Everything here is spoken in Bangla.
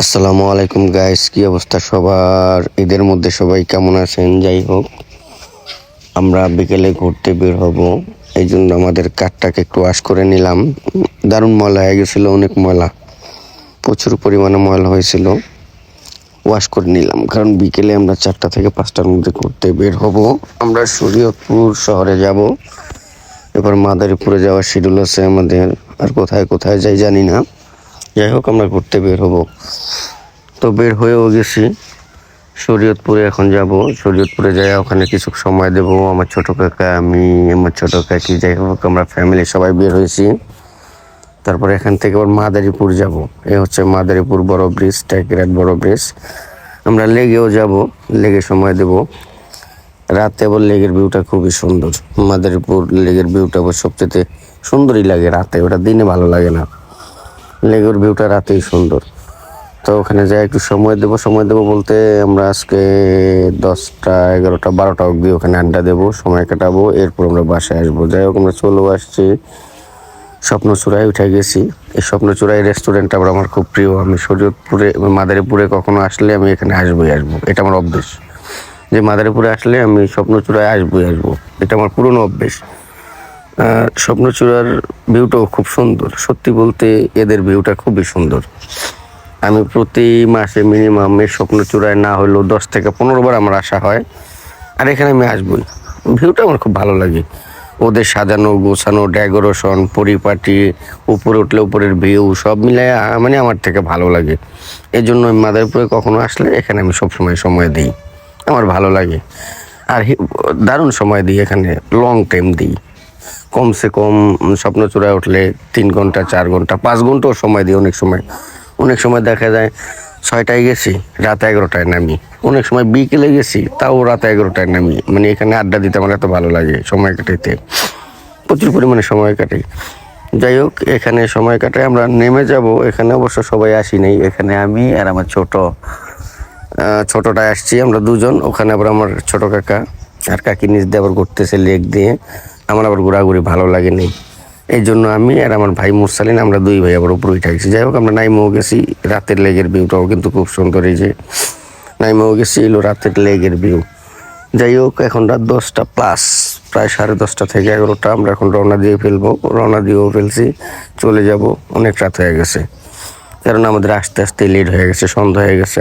আসসালামু আলাইকুম গাইস, কি অবস্থা সবার? ঈদের মধ্যে সবাই কেমন আছেন? যাই হোক, আমরা বিকেলে ঘুরতে বের হব। এই জন্য আমাদের কারটাকে একটু ওয়াশ করে নিলাম। দারুণ ময়লা হয়ে গেছিলো, অনেক ময়লা, প্রচুর পরিমাণে ময়লা হয়েছিল। ওয়াশ করে নিলাম, কারণ বিকেলে আমরা 4টা থেকে 5টার মধ্যে ঘুরতে বের হব। আমরা শরীয়তপুর শহরে যাব, এবার মাদারীপুরে যাওয়ার শিডিউল আছে আমাদের। আর কোথায় কোথায় যাই জানি না। যাই হোক, আমরা ঘুরতে বের হব। তো বের হয়েও গেছি, শরীয়তপুরে এখন যাব। শরীয়তপুরে যাই, ওখানে কিছু সময় দেব। আমার ছোট কাকা, আমি, আমার ছোট কাকি, যাই হোক আমরা ফ্যামিলি সবাই বের হয়েছি। তারপরে এখান থেকে আবার মাদারীপুর যাব। এ হচ্ছে মাদারীপুর বড় ব্রিজ, টাইগ্রাট বড় ব্রিজ। আমরা লেগেও যাব, লেগে সময় দেব। রাতে আবার লেগের ভিউটা খুবই সুন্দর। মাদারীপুর লেগের ভিউটা আবার সবচেয়ে সুন্দরই লাগে রাতে, ওটা দিনে ভালো লাগে না। লেগের ভিউটা রাতেই সুন্দর। তো ওখানে যাই একটু সময় দেবো বলতে আমরা আজকে 10টা 11টা 12টা অবধি ওখানে আড্ডা দেবো, সময় কাটাবো। এরপর আমরা বাসায় আসবো। যাই হোক, আমরা চলেও আসছি, স্বপ্নচূড়ায় উঠে গেছি। এই স্বপ্নচূড়ায় রেস্টুরেন্টটা আমার খুব প্রিয়। আমি শরীয়তপুরে, মাদারীপুরে কখনো আসলে আমি এখানে আসবোই আসবো, এটা আমার অভ্যেস। যে মাদারীপুরে আসলে আমি স্বপ্নচূড়ায় আসবোই আসবো, এটা আমার পুরনো অভ্যেস। স্বপ্নচূড়ার ভিউটাও খুব সুন্দর, সত্যি বলতে এদের ভিউটা খুবই সুন্দর। আমি প্রতি মাসে মিনিমাম এই স্বপ্নচূড়ায় না হলেও 10 থেকে 15 বার আমার আসা হয়। আর এখানে আমি আসবই, ভিউটা আমার খুব ভালো লাগে। ওদের সাজানো গোছানো, ডেকোরেশন, পরিপাটি, উপরে উঠলে উপরের ভিউ সব মিলায় মানে আমার থেকে ভালো লাগে। এই জন্য আমি মাদারীপুরে কখনো আসলে এখানে আমি সবসময় সময় দিই, আমার ভালো লাগে। আর দারুণ সময় দিই, এখানে লং টাইম দিই। কমসে কম স্বপ্নচূড়ায় উঠলে 3 ঘন্টা 4 ঘন্টা 5 ঘন্টাও সময় দিই। অনেক সময় দেখা যায় 6টায় গেছি, রাত 11টায় নামি। অনেক সময় বিকেলে গেছি, তাও রাত 11টায় নামি। মানে এখানে আড্ডা দিতে আমার এত ভালো লাগে, সময় কাটাইতে প্রচুর পরিমাণে সময় কাটাই। যাই হোক, এখানে সময় কাটাই। আমরা নেমে যাব, এখানে অবশ্য সবাই আসি নাই। এখানে আমি আর আমার ছোটটায় আসছি, আমরা দুজন। ওখানে আবার আমার ছোট কাকা আর কাকি নিচ দিয়ে আবার ঘুরতেছে লেক দিয়ে। আমার আবার ঘোরাঘুরি ভালো লাগে নেই, এই জন্য আমি আর আমার ভাই মুরসালিন, আমরা 2 ভাই আবার উপরে উঠে গেছি। যাই হোক, আমরা নাইমেও গেছি। রাতের লেগের ভিউটাও কিন্তু খুব সুন্দর। এই যে নাইমেও গেছি, এলো রাতের লেগের ভিউ। যাই হোক, এখন রাত 10টা প্লাস, প্রায় 10:30 থেকে 11টা। আমরা এখন রওনা দিয়েও ফেলছি, চলে যাব। অনেক রাত হয়ে গেছে, কারণ আমাদের আস্তে আস্তে লেট হয়ে গেছে, সন্ধ্যা হয়ে গেছে।